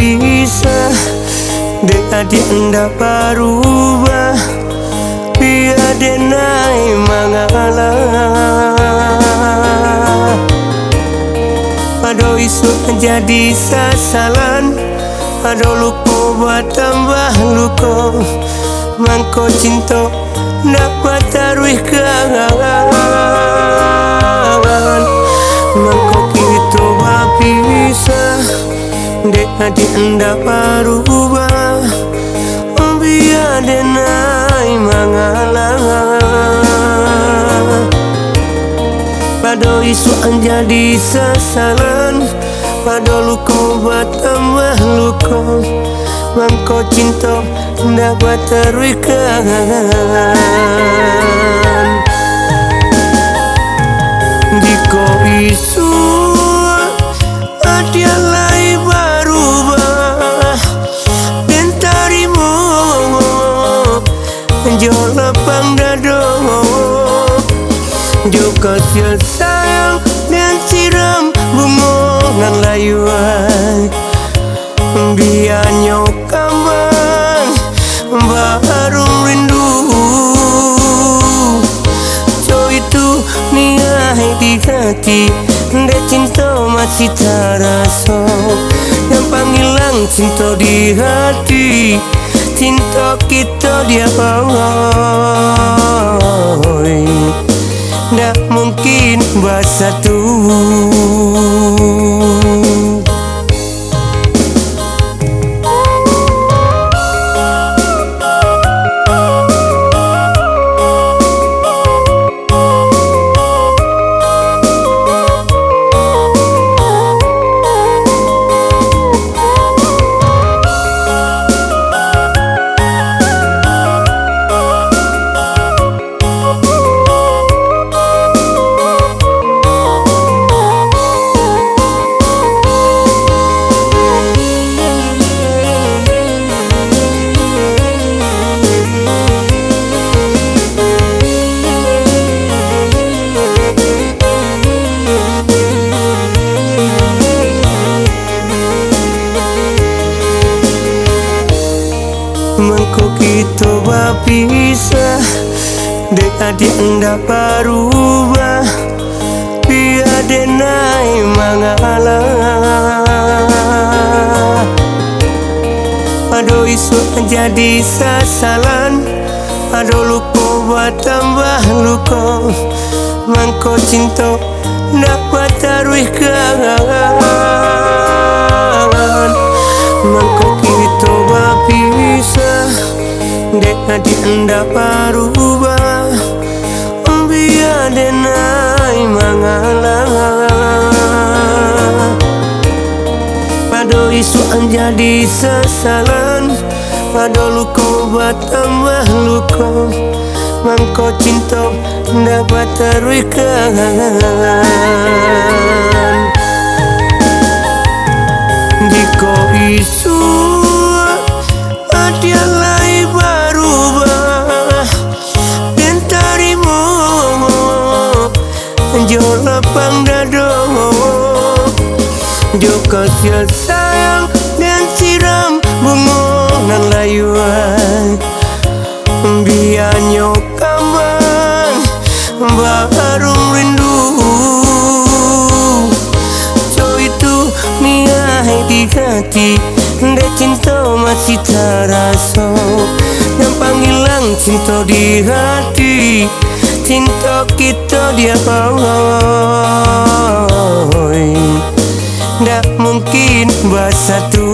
pisah, dek adik ndak berubah, biar dia naik mengalah. Ado isu jadi sasalan, ado luko bertambah luko, mangko cinta dapat taruh kangen. Mangko kita berpisah, dek adik ndak berubah, biar dia naik mengalah. Pada isu jadi sasalan, pada luko bertambah luko, mangko cinta dapat taruh kangen. Jika isu ada lai berubah, dan tarimu jo lapang dado, jo kasih sayang dan siram bunga nan layuan, biar nyokaman baru rindu. So itu niat di hati, dek cinta masih terasa, yang panggilan cinta di hati, cinta kita dia boy, ndak mungkin bersatu. Mangko kita berpisah, dek adik ndak berubah, biar dia naik mengalah. Ado isu jadi sasalan, ado luko bertambah luko, mangko cinta dapat taruh kangen. Mangko kita berpisah, dek adik ndak berubah, biar dia naik mengalah. Pada isu jadi sasalan, pada luko bertambah luko, mangko cinta dapat taruh kangen. Jika isu ada lai berubah, dan tarimu jo lapang dado, jo kasih sayang dan siram bunga nan layuan, biar nyokaman baru rindu. So itu niat di hati, dek cinta masih terasa, yang panggilan cinta di hati, cinta kita dia boy, ndak mungkin bersatu.